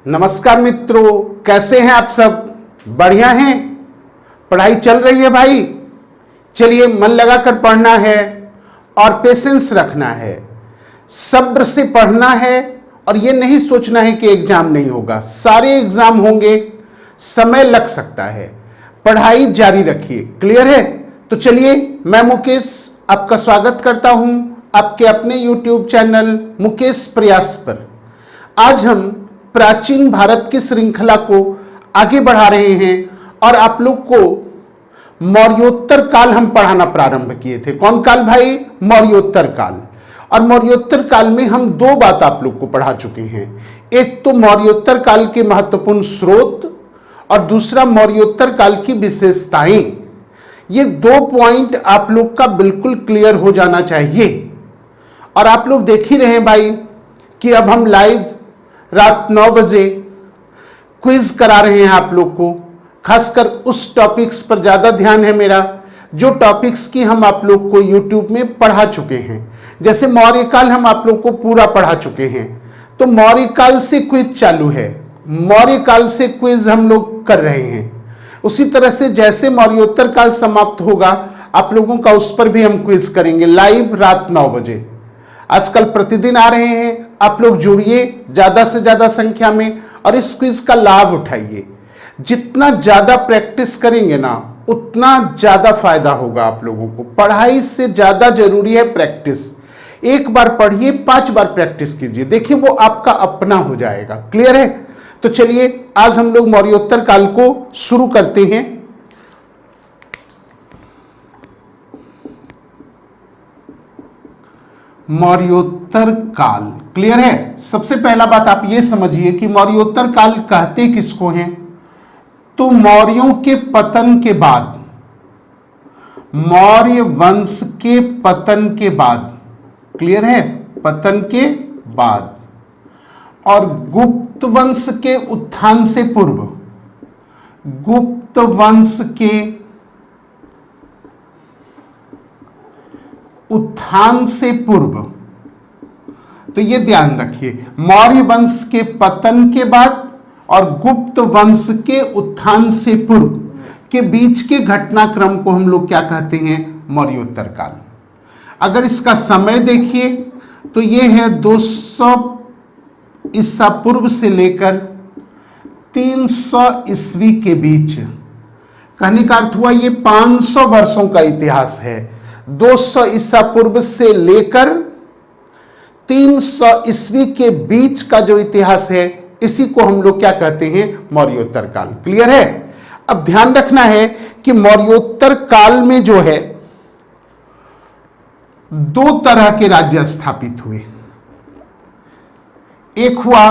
नमस्कार मित्रों, कैसे हैं आप सब? बढ़िया हैं? पढ़ाई चल रही है भाई? चलिए, मन लगाकर पढ़ना है और पेशेंस रखना है, सब्र से पढ़ना है और ये नहीं सोचना है कि एग्जाम नहीं होगा। सारे एग्जाम होंगे, समय लग सकता है, पढ़ाई जारी रखिए। क्लियर है? तो चलिए, मैं मुकेश आपका स्वागत करता हूं आपके अपने YouTube चैनल मुकेश प्रयास पर। आज हम प्राचीन भारत की श्रृंखला को आगे बढ़ा रहे हैं और आप लोग को मौर्योत्तर काल हम पढ़ाना प्रारंभ किए थे। कौन काल भाई? मौर्योत्तर काल। और मौर्योत्तर काल में हम दो बात आप लोग को पढ़ा चुके हैं। एक तो मौर्योत्तर काल के महत्वपूर्ण स्रोत और दूसरा मौर्योत्तर काल की विशेषताएं। ये दो पॉइंट आप लोग का बिल्कुल क्लियर हो जाना चाहिए। और आप लोग देख ही रहे हैं भाई कि अब हम लाइव रात 9 बजे क्विज करा रहे हैं आप लोग को। खासकर उस टॉपिक्स पर ज़्यादा ध्यान है मेरा जो टॉपिक्स की हम आप लोग को YouTube में पढ़ा चुके हैं। जैसे मौर्य काल हम आप लोग को पूरा पढ़ा चुके हैं, तो मौर्य काल से क्विज चालू है, मौर्य काल से क्विज हम लोग कर रहे हैं। उसी तरह से जैसे मौर्योत्तर काल समाप्त होगा, आप लोगों का उस पर भी हम क्विज करेंगे लाइव रात 9 बजे। आजकल प्रतिदिन आ रहे हैं, आप लोग जुड़िए ज्यादा से ज्यादा संख्या में और इस क्विज का लाभ उठाइए। जितना ज्यादा प्रैक्टिस करेंगे ना, उतना ज्यादा फायदा होगा आप लोगों को। पढ़ाई से ज्यादा जरूरी है प्रैक्टिस। एक बार पढ़िए, 5 बार प्रैक्टिस कीजिए, देखिए वो आपका अपना हो जाएगा। क्लियर है? तो चलिए, आज हम लोग मौर्योत्तर काल को शुरू करते हैं। मौर्योत्तर काल क्लियर है? सबसे पहला बात आप ये समझिए कि मौर्योत्तर काल कहते किसको हैं? तो मौर्यों के पतन के बाद, मौर्य वंश के पतन के बाद, क्लियर है, पतन के बाद, और गुप्त वंश के उत्थान से पूर्व, गुप्त वंश के उत्थान से पूर्व। तो ये ध्यान रखिए, मौर्य वंश के पतन के बाद और गुप्त वंश के उत्थान से पूर्व के बीच के घटनाक्रम को हम लोग क्या कहते हैं? मौर्योत्तर काल। अगर इसका समय देखिए तो ये है 200 ईसा पूर्व से लेकर 300 ईस्वी के बीच। कहने का अर्थ हुआ ये 500 वर्षों का इतिहास है। 200 ईसा पूर्व से लेकर 300 ईस्वी के बीच का जो इतिहास है, इसी को हम लोग क्या कहते हैं? मौर्योत्तर काल। क्लियर है? अब ध्यान रखना है कि मौर्योत्तर काल में जो है 2 तरह के राज्य स्थापित हुए। एक हुआ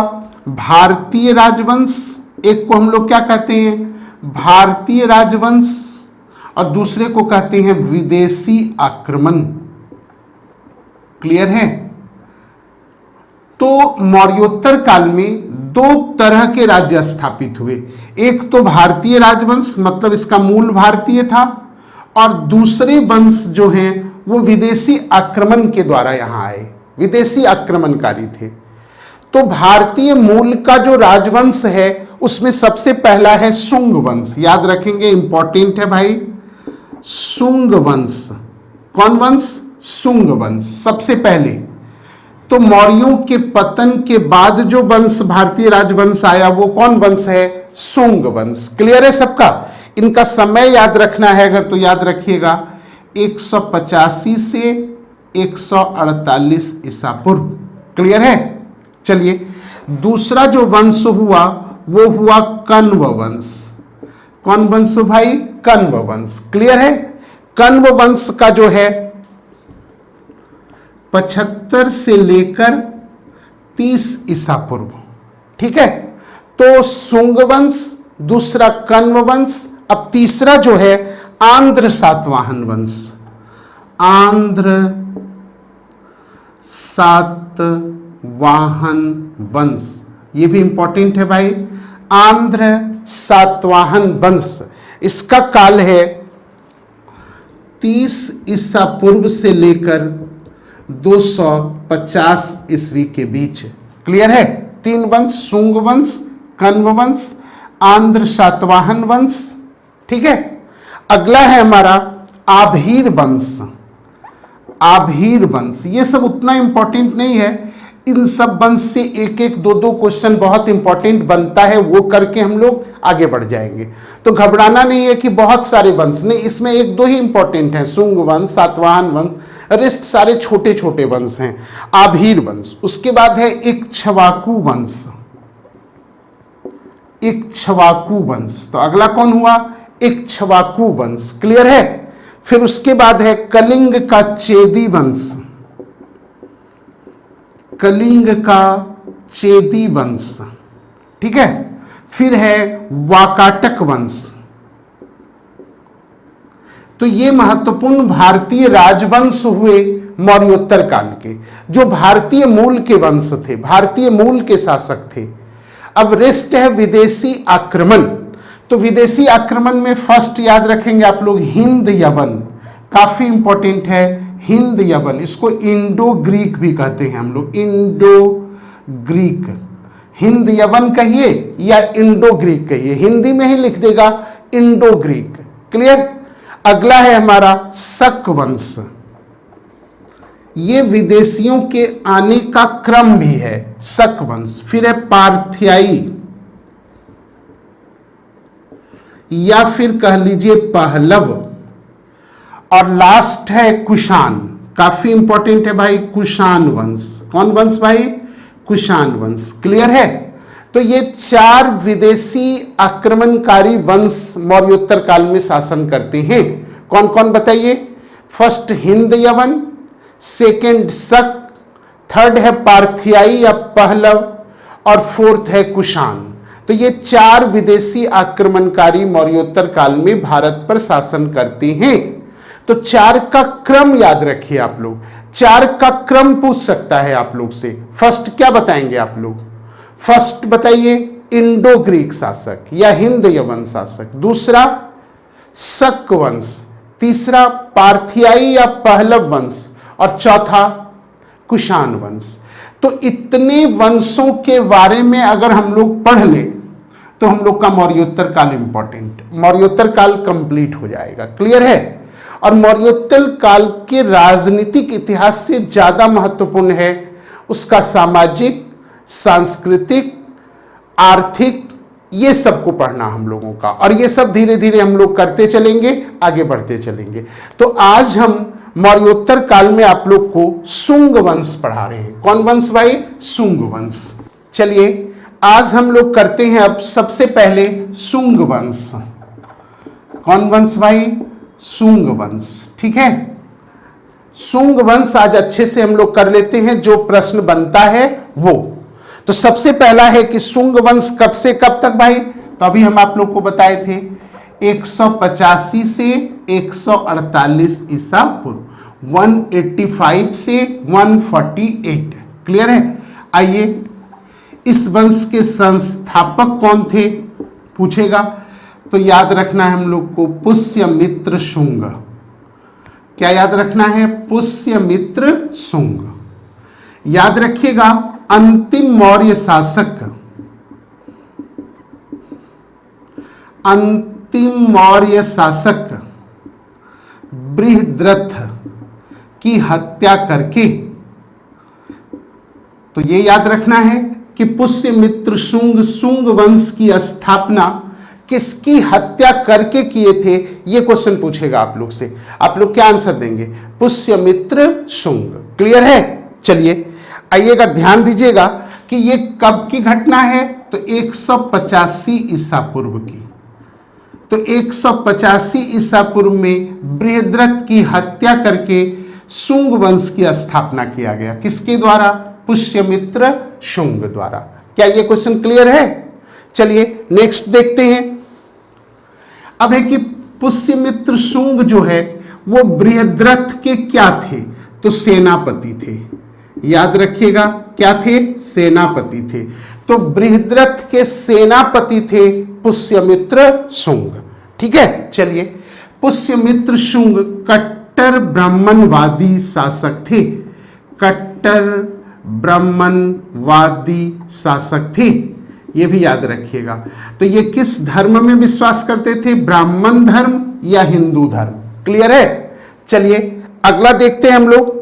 भारतीय राजवंश, एक को हम लोग क्या कहते हैं? भारतीय राजवंश, और दूसरे को कहते हैं विदेशी आक्रमण। क्लियर है? तो मौर्योत्तर काल में 2 तरह के राज्य स्थापित हुए। एक तो भारतीय राजवंश, मतलब इसका मूल भारतीय था, और दूसरे वंश जो हैं वो विदेशी आक्रमण के द्वारा यहां आए, विदेशी आक्रमणकारी थे। तो भारतीय मूल का जो राजवंश है उसमें सबसे पहला है शुंग वंश। याद रखेंगे, इंपॉर्टेंट है भाई, शुंग वंश। कौन वंश? शुंग वंश सबसे पहले। तो मौर्यों के पतन के बाद जो वंश भारतीय राजवंश आया वो कौन वंश है? शुंग वंश। क्लियर है सबका? इनका समय याद रखना है अगर तो याद रखिएगा, 185 से 148 ईसा पूर्व। क्लियर है? चलिए, दूसरा जो वंश हुआ वो हुआ कण्व वंश। कौन वंश भाई? कण्व वंश। क्लियर है? कण्व वंश का जो है 75 से लेकर 30 ईसा पूर्व। ठीक है? तो शुंग वंश, दूसरा कण्व वंश, अब तीसरा जो है आंध्र सातवाहन वंश। आंध्र सातवाहन वंश, ये भी इंपॉर्टेंट है भाई। आंध्र सातवाहन वंश, इसका काल है 30 ईसा पूर्व से लेकर 250 ईस्वी के बीच। क्लियर है? 3 वंश, शुंग वंश, कण्व वंश, आंध्र सातवाहन वंश, ठीक है। अगला है हमारा आभीर वंश। आभीर वंश ये सब उतना इंपॉर्टेंट नहीं है, इन सब वंश से एक एक दो दो क्वेश्चन बहुत इंपॉर्टेंट बनता है, वो करके हम लोग आगे बढ़ जाएंगे। तो घबराना नहीं है कि बहुत सारे वंश नहीं, इसमें एक दो ही इंपॉर्टेंट हैं, शुंग वंश, सातवाहन वंश, रेस्ट सारे छोटे छोटे वंश हैं। आभीर वंश, उसके बाद है इक्ष्वाकु वंश। इक्ष्वाकु वंश, तो अगला कौन हुआ? इक्ष्वाकु वंश, क्लियर है। फिर उसके बाद है कलिंग का चेदी वंश। कलिंग का चेदी वंश, ठीक है। फिर है वाकाटक वंश। तो ये महत्वपूर्ण भारतीय राजवंश हुए मौर्योत्तर काल के, जो भारतीय मूल के वंश थे, भारतीय मूल के शासक थे। अब रेस्ट है विदेशी आक्रमण। तो विदेशी आक्रमण में फर्स्ट याद रखेंगे आप लोग हिंद यवन, काफी इंपॉर्टेंट है हिंद यवन, इसको इंडो ग्रीक भी कहते हैं हम लोग, इंडो ग्रीक। हिंद यवन कहिए या इंडो ग्रीक कहिए, हिंदी में ही लिख देगा इंडो ग्रीक, क्लियर। अगला है हमारा शक वंश। ये विदेशियों के आने का क्रम भी है, शक वंश। फिर है पार्थियाई या फिर कह लीजिए पहलव, और लास्ट है कुषाण, काफी इंपॉर्टेंट है भाई, कुषाण वंश। कौन वंश भाई? कुषाण वंश, क्लियर है। तो ये चार विदेशी आक्रमणकारी वंश मौर्योत्तर काल में शासन करते हैं। कौन कौन बताइए? फर्स्ट हिंद यवन, सेकेंड शक, थर्ड है पार्थियाई या पहलव, और फोर्थ है कुषाण। तो ये चार विदेशी आक्रमणकारी मौर्योत्तर काल में भारत पर शासन करते हैं। तो चार का क्रम याद रखिए आप लोग, चार का क्रम पूछ सकता है आप लोग से। फर्स्ट क्या बताएंगे आप लोग? फर्स्ट बताइए इंडो ग्रीक शासक या हिंद यवन शासक, दूसरा शक वंश, तीसरा पार्थियाई या पहलव वंश, और चौथा कुषाण वंश। तो इतने वंशों के बारे में अगर हम लोग पढ़ लें तो हम लोग का मौर्योत्तर काल इंपॉर्टेंट, मौर्योत्तर काल कंप्लीट हो जाएगा, क्लियर है। और मौर्योत्तर काल के राजनीतिक इतिहास से ज्यादा महत्वपूर्ण है उसका सामाजिक, सांस्कृतिक, आर्थिक, ये सबको पढ़ना हम लोगों का, और ये सब धीरे धीरे हम लोग करते चलेंगे, आगे बढ़ते चलेंगे। तो आज हम मौर्योत्तर काल में आप लोग को शुंग वंश पढ़ा रहे हैं। कौन वंश भाई? शुंग वंश। चलिए आज हम लोग करते हैं अब सबसे पहले शुंग वंश। कौन वंश भाई? शुंग वंश, ठीक है। शुंग वंश आज अच्छे से हम लोग कर लेते हैं, जो प्रश्न बनता है वो। तो सबसे पहला है कि शुंग वंश कब से कब तक भाई? तो अभी हम आप लोग को बताए थे 185 से 148 ईसा पूर्व, 185 से 148, क्लियर है। आइए, इस वंश के संस्थापक कौन थे पूछेगा, तो याद रखना है हम लोग को पुष्यमित्र शुंग। क्या याद रखना है? पुष्यमित्र शुंग। याद रखिएगा अंतिम मौर्य शासक, अंतिम मौर्य शासक बृहद्रथ की हत्या करके, तो ये याद रखना है कि पुष्यमित्र शुंग, शुंग वंश की स्थापना किसकी हत्या करके किए थे, ये क्वेश्चन पूछेगा आप लोग से। आप लोग क्या आंसर देंगे? पुष्यमित्र शुंग, क्लियर है। चलिए आइएगा, ध्यान दीजिएगा कि ये कब की घटना है, तो 185 ईसा पूर्व की। तो 185 ईसा पूर्व में बृहद्रथ की हत्या करके शुंग वंश की स्थापना किया गया। किसके द्वारा? पुष्यमित्र शुंग द्वारा। क्या ये क्वेश्चन क्लियर है? चलिए नेक्स्ट देखते हैं। अब है कि पुष्यमित्र शुंग जो है वो बृहद्रथ के क्या थे? तो सेनापति थे। याद रखिएगा क्या थे? सेनापति थे। तो बृहद्रथ के सेनापति थे पुष्यमित्र शुंग, ठीक है। चलिए, पुष्यमित्र शुंग कट्टर ब्राह्मणवादी शासक थे, कट्टर ब्राह्मणवादी शासक थे। ये भी याद रखिएगा। तो ये किस धर्म में विश्वास करते थे, ब्राह्मण धर्म या हिंदू धर्म? क्लियर है। चलिए अगला देखते हैं हम लोग।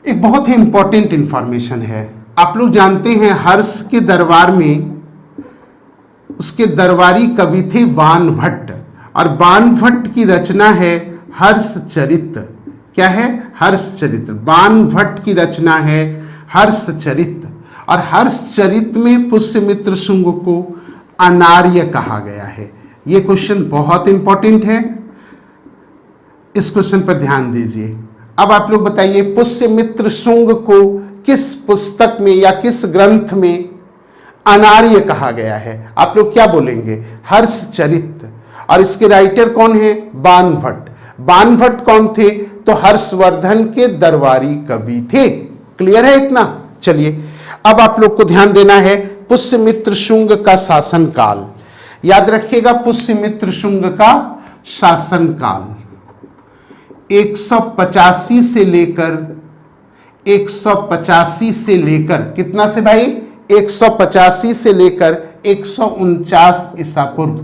एक बहुत ही इंपॉर्टेंट इंफॉर्मेशन है। आप लोग जानते हैं हर्ष के दरबार में उसके दरबारी कवि थे बाण भट्ट, और बाण भट्ट की रचना है हर्षचरित। क्या है? हर्षचरित। बाण भट्ट की रचना है हर्षचरित, और हर्षचरित में पुष्यमित्र शुंग को अनार्य कहा गया है। यह क्वेश्चन बहुत इंपॉर्टेंट है, इस क्वेश्चन पर ध्यान दीजिए। अब आप लोग बताइए पुष्यमित्र शुंग को किस पुस्तक में या किस ग्रंथ में अनार्य कहा गया है? आप लोग क्या बोलेंगे? हर्षचरित। और इसके राइटर कौन है? बाण भट्ट। बाण भट्ट कौन थे? तो हर्षवर्धन के दरबारी कवि थे। क्लियर है इतना? चलिए अब आप लोग को ध्यान देना है पुष्यमित्र शुंग का शासनकाल। याद रखिएगा पुष्यमित्र शुंग का शासनकाल 185 से लेकर 185 से लेकर कितना से भाई? 185 से लेकर 149 ईसा पूर्व।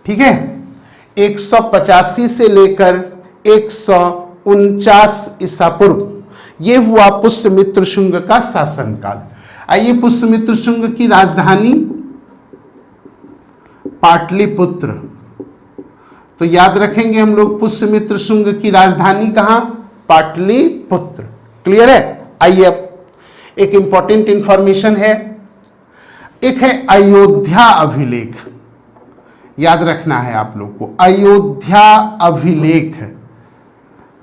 ठीक है, 185 से लेकर 149 ईसा पूर्व ये हुआ पुष्यमित्र शुंग का शासनकाल। आइए पुष्यमित्र शुंग की राजधानी पाटलिपुत्र। तो याद रखेंगे हम लोग पुष्यमित्र शुंग की राजधानी कहां? पाटलिपुत्र। क्लियर है? आइए अब एक इंपॉर्टेंट इंफॉर्मेशन है, एक है अयोध्या अभिलेख। याद रखना है आप लोग को, अयोध्या अभिलेख।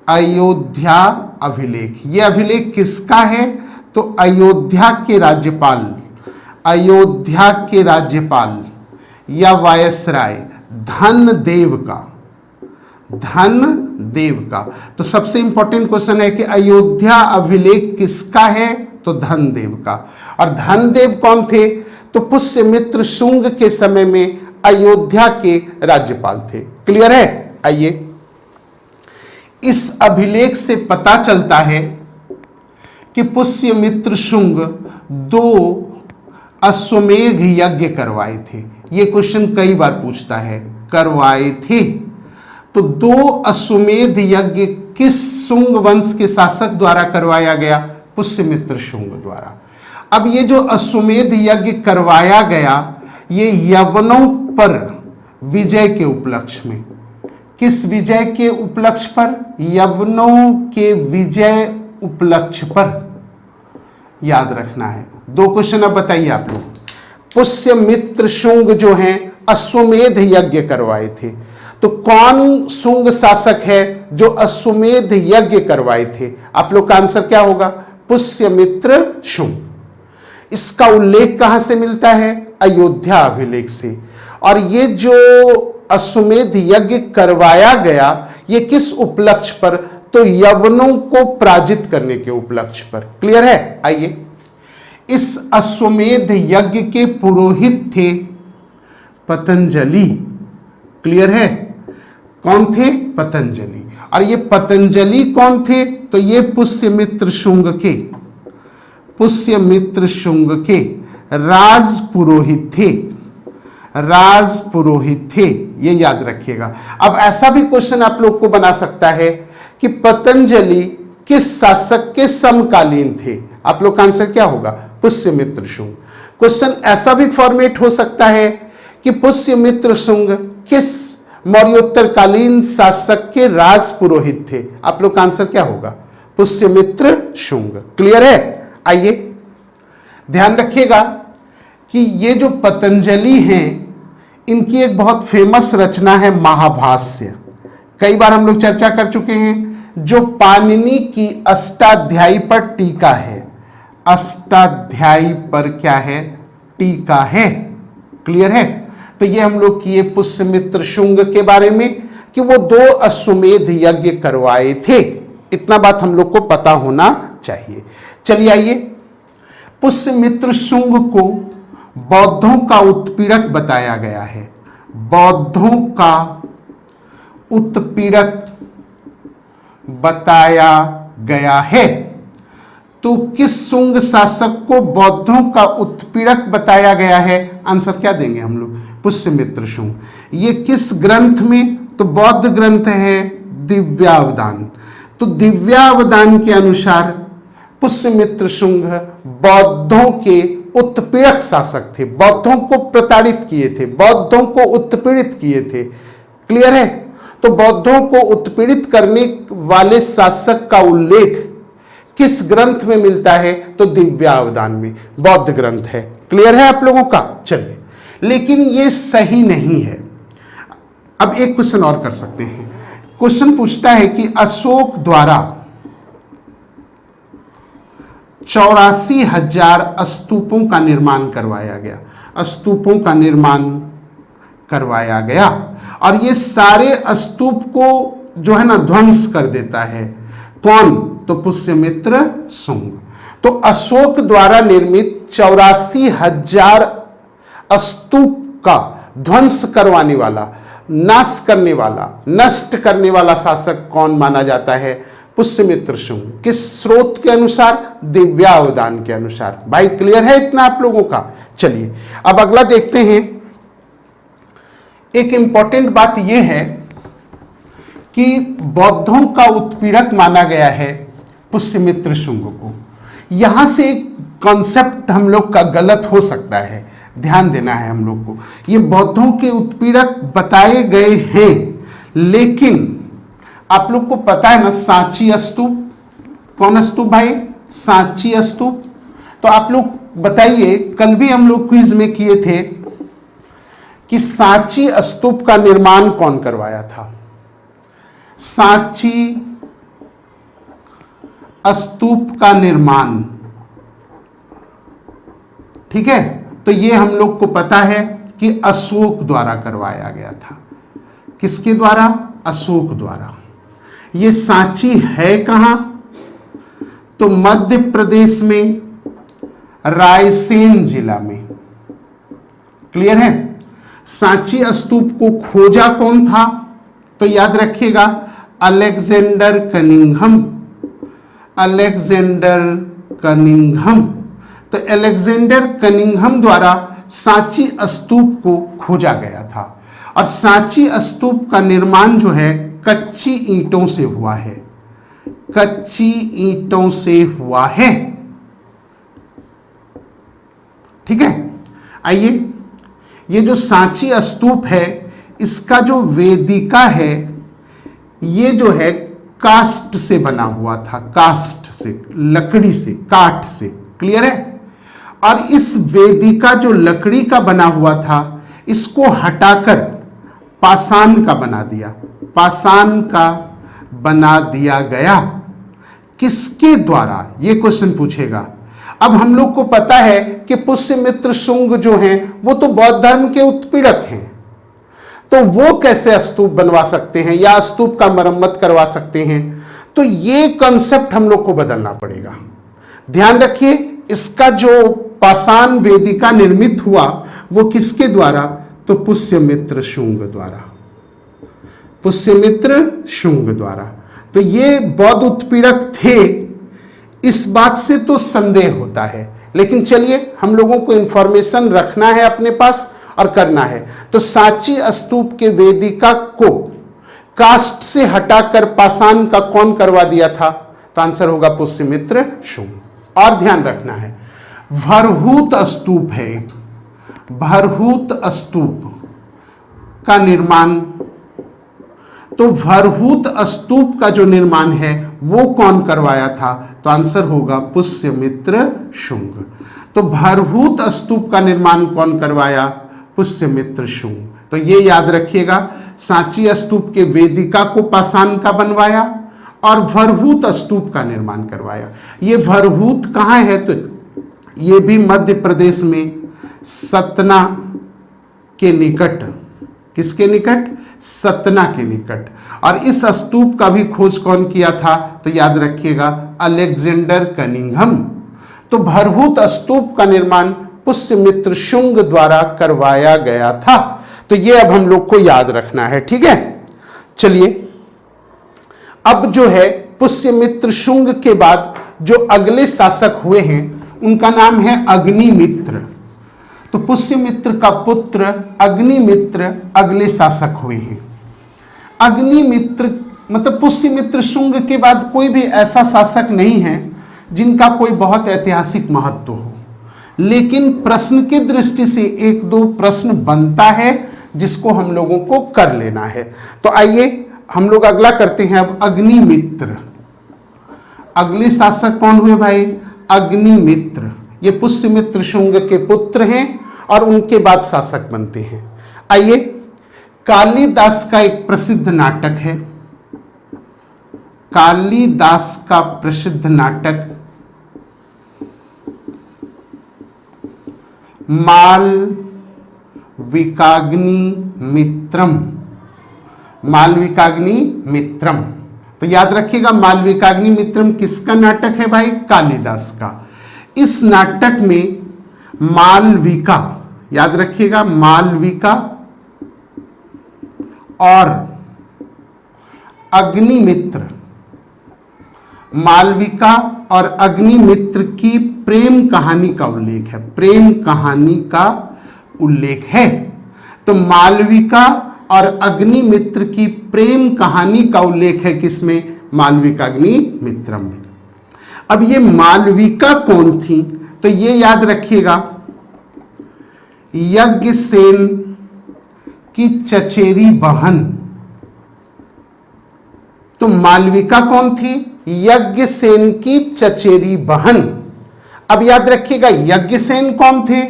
अयोध्या अभिलेख, यह अभिलेख किसका है? तो अयोध्या के राज्यपाल, अयोध्या के राज्यपाल या वायसराय धनदेव का, धनदेव का। तो सबसे इंपॉर्टेंट क्वेश्चन है कि अयोध्या अभिलेख किसका है? तो धनदेव का। और धनदेव कौन थे? तो पुष्यमित्र शुंग के समय में अयोध्या के राज्यपाल थे। क्लियर है? आइए इस अभिलेख से पता चलता है कि पुष्यमित्र शुंग 2 अश्वमेध यज्ञ करवाए थे। यह क्वेश्चन कई बार पूछता है, करवाए थे। तो 2 अश्वमेध यज्ञ किस शुंग वंश के शासक द्वारा करवाया गया? पुष्यमित्र शुंग द्वारा। अब ये जो अश्वमेध यज्ञ करवाया गया ये यवनों पर विजय के उपलक्ष्य में। किस विजय के उपलक्ष्य पर? यवनों के विजय उपलक्ष्य पर। याद रखना है। 2 क्वेश्चन अब बताइए आप लोग। पुष्यमित्र शुंग जो हैं अश्वमेध यज्ञ करवाए थे, तो कौन शुंग शासक है जो अश्वमेध यज्ञ करवाए थे? आप लोग का आंसर क्या होगा? पुष्यमित्र शुंग। इसका उल्लेख कहां से मिलता है? अयोध्या अभिलेख से। और ये जो अश्वमेध यज्ञ करवाया गया ये किस उपलक्ष्य पर? तो यवनों को पराजित करने के उपलक्ष्य पर। क्लियर है? आइए इस अश्वमेध यज्ञ के पुरोहित थे पतंजलि। क्लियर है? कौन थे? पतंजलि। और ये पतंजलि कौन थे? तो ये पुष्यमित्र शुंग के, पुष्यमित्र शुंग के राज पुरोहित थे, राज पुरोहित थे। ये याद रखिएगा। अब ऐसा भी क्वेश्चन आप लोग को बना सकता है कि पतंजलि किस शासक के समकालीन थे? आप लोग का आंसर क्या होगा? पुष्यमित्र शुंग। क्वेश्चन ऐसा भी फॉर्मेट हो सकता है कि पुष्यमित्र शुंग किस मौर्योत्तरकालीन शासक के राज पुरोहित थे? आप लोग का आंसर क्या होगा? पुष्यमित्र शुंग। क्लियर है? आइए ध्यान रखिएगा कि ये जो पतंजलि हैं इनकी एक बहुत फेमस रचना है महाभाष्य। कई बार हम लोग चर्चा कर चुके हैं, जो पाणिनि की अष्टाध्यायी पर टीका है। अष्टाध्यायी पर क्या है? टीका है। क्लियर है? तो ये हम लोग किए पुष्यमित्र शुंग के बारे में कि वो 2 अश्वमेध यज्ञ करवाए थे। इतना बात हम लोग को पता होना चाहिए। चलिए आइए, पुष्यमित्र शुंग को बौद्धों का उत्पीड़क बताया गया है। बौद्धों का उत्पीड़क बताया गया है। तो किस शुंग शासक को बौद्धों का उत्पीड़क बताया गया है? आंसर क्या देंगे हम लोग? पुष्यमित्र शुंग। ये किस ग्रंथ में? तो बौद्ध ग्रंथ है दिव्यावदान। तो दिव्यावदान के अनुसार पुष्यमित्र शुंग बौद्धों के उत्पीड़क शासक थे, बौद्धों को प्रताड़ित किए थे, बौद्धों को उत्पीड़ित किए थे। क्लियर है? तो बौद्धों को उत्पीड़ित करने वाले शासक का उल्लेख किस ग्रंथ में मिलता है? तो दिव्यावदान में, बौद्ध ग्रंथ है। क्लियर है आप लोगों का? चलिए, लेकिन ये सही नहीं है। अब एक क्वेश्चन और कर सकते हैं। क्वेश्चन पूछता है कि अशोक द्वारा 84,000 स्तूपों का निर्माण करवाया गया। स्तूपों का निर्माण करवाया गया और ये सारे स्तूप को जो है ना ध्वंस कर देता है। कौन? तो पुष्यमित्र शुंग। तो अशोक द्वारा निर्मित 84,000 स्तूप का ध्वंस करवाने वाला, नाश करने वाला, नष्ट करने वाला शासक कौन माना जाता है? पुष्यमित्र शुंग। किस स्रोत के अनुसार? दिव्यावदान के अनुसार। भाई क्लियर है इतना आप लोगों का? चलिए अब अगला देखते हैं। एक इंपॉर्टेंट बात यह है कि बौद्धों का उत्पीड़क माना गया है पुष्यमित्र शुंग को। यहां से एक कॉन्सेप्ट हम लोग का गलत हो सकता है, ध्यान देना है हम लोग को। ये बौद्धों के उत्पीड़क बताए गए हैं, लेकिन आप लोग को पता है ना सांची स्तूप। कौन स्तूप भाई? सांची स्तूप। तो आप लोग बताइए, कल भी हम लोग क्विज में किए थे कि सांची स्तूप का निर्माण कौन करवाया था? सांची स्तूप का निर्माण, ठीक है, तो ये हम लोग को पता है कि अशोक द्वारा करवाया गया था। किसके द्वारा? अशोक द्वारा। ये सांची है कहां? तो मध्य प्रदेश में रायसेन जिला में। क्लियर है? सांची स्तूप को खोजा कौन था? तो याद रखिएगा, अलेक्जेंडर कनिंघम। Alexander Cunningham. तो अलेक्जेंडर कनिंघम द्वारा सांची स्तूप को खोजा गया था और सांची स्तूप का निर्माण जो है कच्ची ईंटों से हुआ है। कच्ची ईंटों से हुआ है। ठीक है? आइए, ये जो सांची स्तूप है इसका जो वेदिका है ये जो है कास्ट से बना हुआ था। कास्ट से, लकड़ी से, काठ से। क्लियर है? और इस वेदिका जो लकड़ी का बना हुआ था इसको हटाकर पाषाण का बना दिया। पाषाण का बना दिया गया। किसके द्वारा? ये क्वेश्चन पूछेगा। अब हम लोग को पता है कि पुष्यमित्र शुंग जो हैं वो तो बौद्ध धर्म के उत्पीड़क हैं, तो वो कैसे स्तूप बनवा सकते हैं या स्तूप का मरम्मत करवा सकते हैं? तो ये कॉन्सेप्ट हम लोग को बदलना पड़ेगा। ध्यान रखिए, इसका जो पाषाण वेदिका निर्मित हुआ वो किसके द्वारा? तो पुष्यमित्र शुंग द्वारा। पुष्यमित्र शुंग द्वारा। तो ये बौद्ध उत्पीड़क थे, इस बात से तो संदेह होता है, लेकिन चलिए हम लोगों को इंफॉर्मेशन रखना है अपने पास और करना है। तो सांची स्तूप के वेदिका को कास्ट से हटाकर पाषाण का कौन करवा दिया था? तो आंसर होगा पुष्यमित्र शुंग। और ध्यान रखना है, भरहूत स्तूप है। भरहूत स्तूप का निर्माण, तो भरहूत स्तूप का जो निर्माण है वो कौन करवाया था? तो आंसर होगा पुष्यमित्र शुंग। तो भरहूत स्तूप का निर्माण कौन करवाया? पुष्यमित्र शुंग। तो ये याद रखिएगा, सांची स्तूप के वेदिका को पाषाण का बनवाया और भरहूत स्तूप का निर्माण करवाया। ये भरहूत कहाँ है? तो ये भी मध्य प्रदेश में सतना के निकट। किसके निकट? सतना के निकट। और इस स्तूप का भी खोज कौन किया था? तो याद रखिएगा, अलेक्जेंडर कनिंघम। तो भरहूत स्तूप का निर्माण पुष्यमित्र शुंग द्वारा करवाया गया था। तो ये अब हम लोग को याद रखना है। ठीक है? चलिए, अब जो है पुष्यमित्र शुंग के बाद जो अगले शासक हुए हैं उनका नाम है अग्निमित्र। तो पुष्यमित्र का पुत्र अग्निमित्र अगले शासक हुए हैं। अग्निमित्र मतलब पुष्यमित्र शुंग के बाद कोई भी ऐसा शासक नहीं है जिनका कोई बहुत ऐतिहासिक महत्व हो, लेकिन प्रश्न की दृष्टि से एक दो प्रश्न बनता है जिसको हम लोगों को कर लेना है। तो आइए हम लोग अगला करते हैं। अब अग्निमित्र, अगले शासक कौन हुए भाई? अग्निमित्र। ये पुष्यमित्र शुंग के पुत्र हैं और उनके बाद शासक बनते हैं। आइए, कालिदास का एक प्रसिद्ध नाटक है, कालिदास का प्रसिद्ध नाटक मालविकाग्निमित्रम। मालविकाग्निमित्रम, तो याद रखिएगा मालविकाग्निमित्रम किसका नाटक है भाई? कालिदास का। इस नाटक में मालविका, याद रखिएगा मालविका और अग्निमित्र, मालविका और अग्निमित्र की प्रेम कहानी का उल्लेख है, प्रेम कहानी का उल्लेख है। तो मालविका और अग्निमित्र की प्रेम कहानी का उल्लेख है किसमें? मालविकाग्निमित्रम में। अब ये मालविका कौन थी? तो ये याद रखिएगा यज्ञसेन की चचेरी बहन। तो मालविका कौन थी? यज्ञसेन की चचेरी बहन। अब याद रखिएगा यज्ञसेन कौन थे?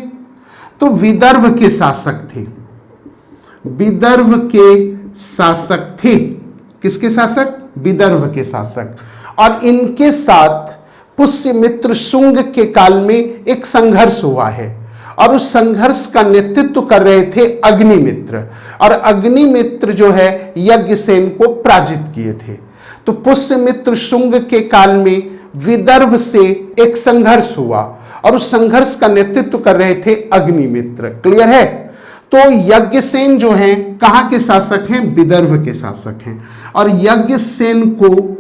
तो विदर्भ के शासक थे, विदर्भ के शासक थे। किसके शासक? विदर्भ के शासक। और इनके साथ पुष्यमित्र शुंग के काल में एक संघर्ष हुआ है और उस संघर्ष का नेतृत्व कर रहे थे अग्निमित्र, और अग्निमित्र जो है यज्ञसेन को पराजित किए थे। तो पुष्यमित्र शुंग के काल में विदर्भ से एक संघर्ष हुआ और उस संघर्ष का नेतृत्व कर रहे थे अग्निमित्र। क्लियर है? तो यज्ञसेन जो हैं कहां के शासक हैं? विदर्भ के शासक हैं। और यज्ञसेन को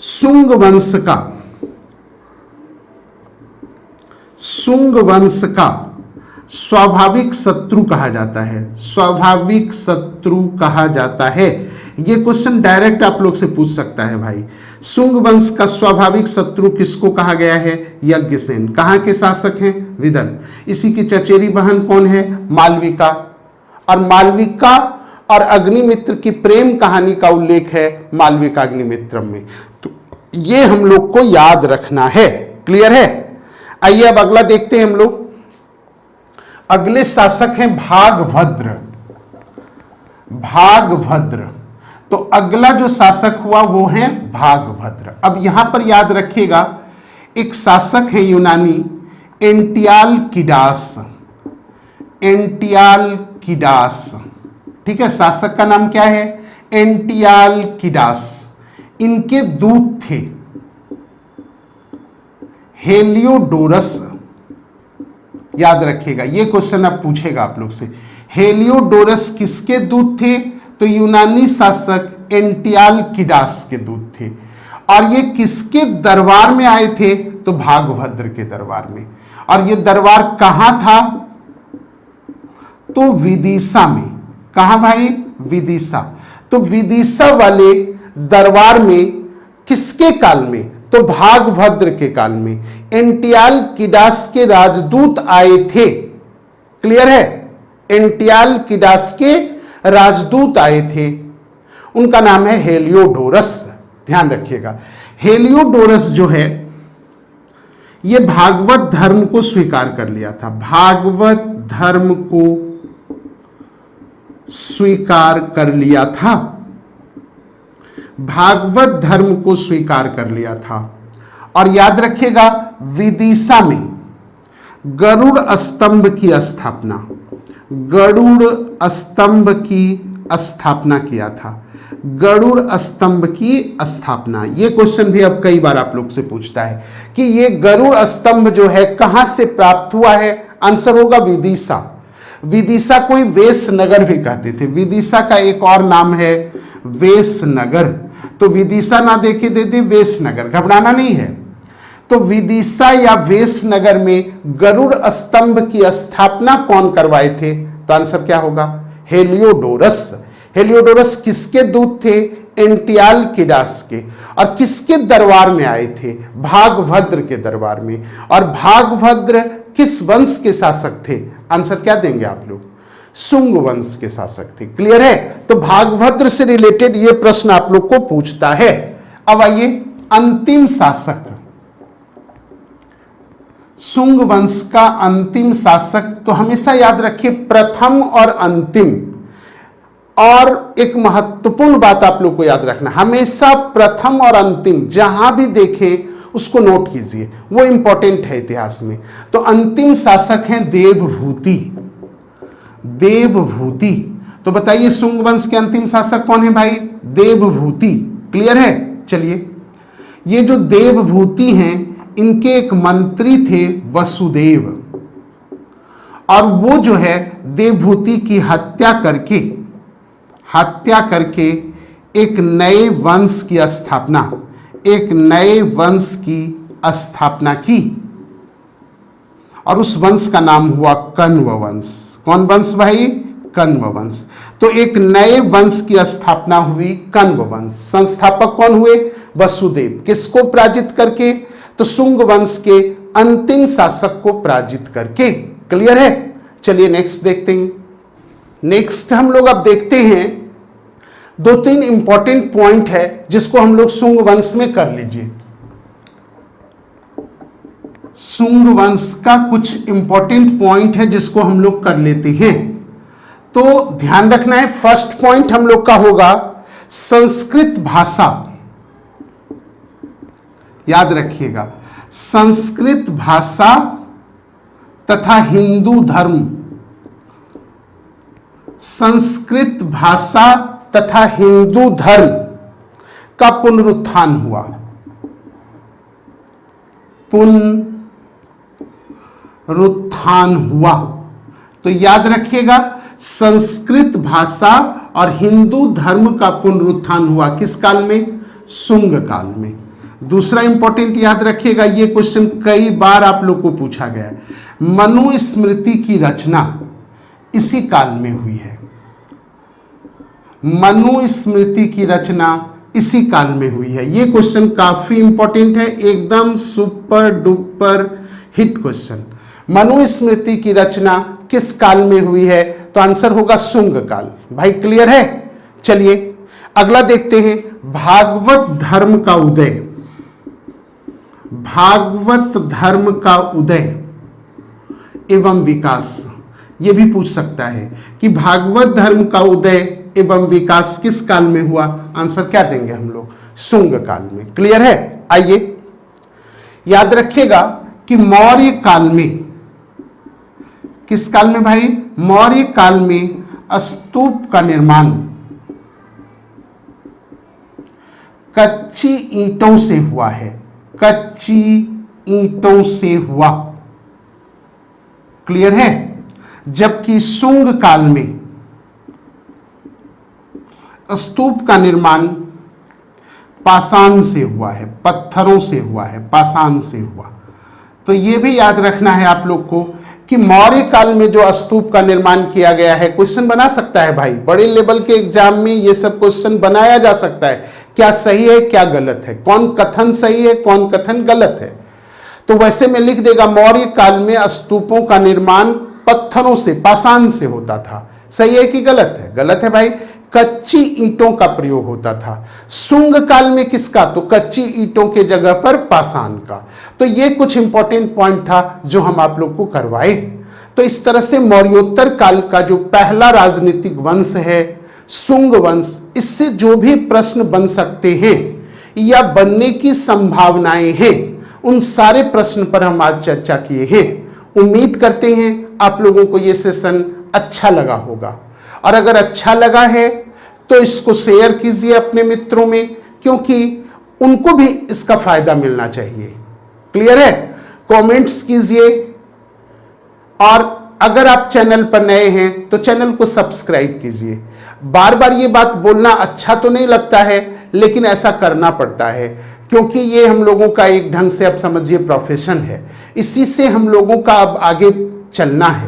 शुंग वंश का स्वाभाविक शत्रु कहा जाता है, स्वाभाविक शत्रु कहा जाता है। ये क्वेश्चन डायरेक्ट आप लोग से पूछ सकता है भाई। शुंग वंश का स्वाभाविक शत्रु किसको कहा गया है? यज्ञसेन। कहां के शासक हैं? विदर्भ। इसी की चचेरी बहन कौन है? मालविका। और मालविका और अग्निमित्र की प्रेम कहानी का उल्लेख है मालविकाग्निमित्रम में। तो ये हम लोग को याद रखना है। क्लियर है? आइए अब अगला देखते हैं हम लोग। अगले शासक हैं भागभद्र। भागभद्र, तो अगला जो शासक हुआ वो है भागभद्र। अब यहां पर याद रखिएगा एक शासक है यूनानी एंटियालकिडास। एंटियालकिडास, ठीक है, शासक का नाम क्या है? एंटियालकिडास। इनके दूत थे हेलियोडोरस। याद रखिएगा ये क्वेश्चन अब पूछेगा आप लोग से। हेलियोडोरस किसके दूत थे? तो यूनानी शासक एंटियालकिडास के दूत थे। और ये किसके दरबार में आए थे? तो भागभद्र के दरबार में। और ये दरबार कहां था? तो विदिशा में। कहां भाई? विदिशा। तो विदिशा वाले दरबार में किसके काल में? तो भागभद्र के काल में एंटियालकिडास के राजदूत आए थे। क्लियर है? एंटियालकिडास के राजदूत आए थे, उनका नाम है हेलियोडोरस। ध्यान रखिएगा हेलियोडोरस जो है ये भागवत धर्म को स्वीकार कर लिया था। भागवत धर्म को स्वीकार कर लिया था, भागवत धर्म को स्वीकार कर लिया था। और याद रखिएगा विदिशा में गरुड़ स्तंभ की स्थापना, गरुड़ स्तंभ की स्थापना किया था। गरुड़ स्तंभ की स्थापना, ये क्वेश्चन भी अब कई बार आप लोग से पूछता है कि ये गरुड़ स्तंभ जो है कहां से प्राप्त हुआ है? आंसर होगा विदिशा। विदिशा को ही वेशनगर भी कहते थे। विदिशा का एक और नाम है वेशनगर। तो विदिशा ना देके दे दे वेशनगर, घबराना नहीं है। तो विदिशा या वेशनगर में गरुड़ स्तंभ की स्थापना कौन करवाए थे? तो आंसर क्या होगा? हेलियोडोरस। हेलियोडोरस किसके दूत थे? एंटियालकिडास के। और किसके दरबार में आए थे? भागभद्र के दरबार में। और भागभद्र किस वंश के शासक थे? आंसर क्या देंगे आप लोग? शुंग वंश के शासक थे। क्लियर है? तो भागभद्र से रिलेटेड ये प्रश्न आप लोग को पूछता है। अब आइए, अंतिम शासक, शुंग वंश का अंतिम शासक, तो हमेशा याद रखिए प्रथम और अंतिम। और एक महत्वपूर्ण बात आप लोग को याद रखना, हमेशा प्रथम और अंतिम जहां भी देखें उसको नोट कीजिए, वो इंपॉर्टेंट है इतिहास में। तो अंतिम शासक हैं देवभूति। देवभूति, तो बताइए शुंग वंश के अंतिम शासक कौन है भाई? देवभूति। क्लियर है? चलिए, ये जो देवभूति हैं इनके एक मंत्री थे वसुदेव, और वो जो है देवभूति की हत्या करके एक नए वंश की स्थापना की, और उस वंश का नाम हुआ कण्व वंश। कौन वंश भाई? कण्व वंश। तो एक नए वंश की स्थापना हुई, कण्व वंश। संस्थापक कौन हुए? वसुदेव। किसको पराजित करके? तो शुंग वंश के अंतिम शासक को पराजित करके। क्लियर है? चलिए नेक्स्ट देखते हैं। नेक्स्ट हम लोग अब देखते हैं, 2-3 इंपॉर्टेंट पॉइंट है जिसको हम लोग शुंग वंश में कर लीजिए। शुंग वंश का कुछ इंपॉर्टेंट पॉइंट है जिसको हम लोग कर लेते हैं। तो ध्यान रखना है, फर्स्ट पॉइंट हम लोग का होगा संस्कृत भाषा। याद रखिएगा, संस्कृत भाषा तथा हिंदू धर्म। संस्कृत भाषा तथा हिंदू धर्म का पुनरुत्थान हुआ। पुनरुत्थान हुआ। तो याद रखिएगा, संस्कृत भाषा और हिंदू धर्म का पुनरुत्थान हुआ किस काल में? शुंग काल में। दूसरा इंपॉर्टेंट याद रखिएगा, ये क्वेश्चन कई बार आप लोग को पूछा गया है, मनुस्मृति की रचना इसी काल में हुई है। मनुस्मृति की रचना इसी काल में हुई है। ये क्वेश्चन काफी इंपॉर्टेंट है, एकदम super duper hit question. Manusmriti की रचना किस काल में हुई है? तो आंसर होगा शुंग काल। भाई क्लियर है? चलिए अगला देखते हैं, भागवत धर्म का उदय। भागवत धर्म का उदय एवं विकास, यह भी पूछ सकता है कि भागवत धर्म का उदय एवं विकास किस काल में हुआ? आंसर क्या देंगे हम लोग? शुंग काल में। क्लियर है? आइए, याद रखिएगा कि मौर्य काल में, किस काल में भाई? मौर्य काल में स्तूप का निर्माण कच्ची ईंटों से हुआ है। कच्ची ईंटों से हुआ। क्लियर है? जबकि शुंग काल में स्तूप का निर्माण पाषाण से हुआ है, पत्थरों से हुआ है, पाषाण से हुआ। तो यह भी याद रखना है आप लोग को कि मौर्य काल में जो स्तूप का निर्माण किया गया है, क्वेश्चन बना सकता है भाई, बड़े लेवल के एग्जाम में ये सब क्वेश्चन बनाया जा सकता है। क्या सही है, क्या गलत है, कौन कथन सही है, कौन कथन गलत है। तो वैसे में लिख देगा मौर्य काल में स्तूपों का निर्माण पत्थरों से, पाषाण से होता था। सही है कि गलत है? गलत है भाई, कच्ची ईंटों का प्रयोग होता था। शुंग काल में किसका? तो कच्ची ईंटों के जगह पर पाषाण का। तो ये कुछ इंपॉर्टेंट पॉइंट था जो हम आप लोग को करवाए। तो इस तरह से मौर्योत्तर काल का जो पहला राजनीतिक वंश है शुंग वंश, इससे जो भी प्रश्न बन सकते हैं या बनने की संभावनाएं हैं, उन सारे प्रश्न पर हम आज चर्चा किए हैं। उम्मीद करते हैं आप लोगों को ये सेशन अच्छा लगा होगा, और अगर अच्छा लगा है तो इसको शेयर कीजिए अपने मित्रों में, क्योंकि उनको भी इसका फायदा मिलना चाहिए। क्लियर है? कमेंट्स कीजिए, और अगर आप चैनल पर नए हैं तो चैनल को सब्सक्राइब कीजिए। बार बार ये बात बोलना अच्छा तो नहीं लगता है, लेकिन ऐसा करना पड़ता है, क्योंकि ये हम लोगों का एक ढंग से अब समझिए प्रोफेशन है, इसी से हम लोगों का अब आगे चलना है।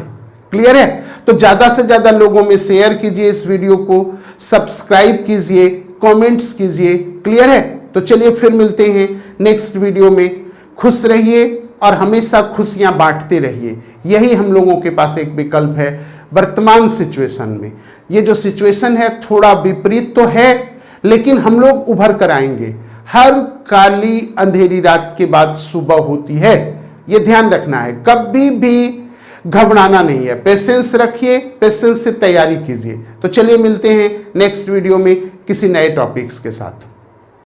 क्लियर है? तो ज़्यादा से ज़्यादा लोगों में शेयर कीजिए इस वीडियो को, सब्सक्राइब कीजिए, कमेंट्स कीजिए। क्लियर है? तो चलिए फिर मिलते हैं नेक्स्ट वीडियो में। खुश रहिए और हमेशा खुशियां बांटते रहिए, यही हम लोगों के पास एक विकल्प है वर्तमान सिचुएशन में। ये जो सिचुएशन है थोड़ा विपरीत तो है, लेकिन हम लोग उभर कर आएंगे। हर काली अंधेरी रात के बाद सुबह होती है, ये ध्यान रखना है। कभी भी घबराना नहीं है, पेशेंस रखिए, पेशेंस से तैयारी कीजिए। तो चलिए मिलते हैं नेक्स्ट वीडियो में किसी नए टॉपिक्स के साथ।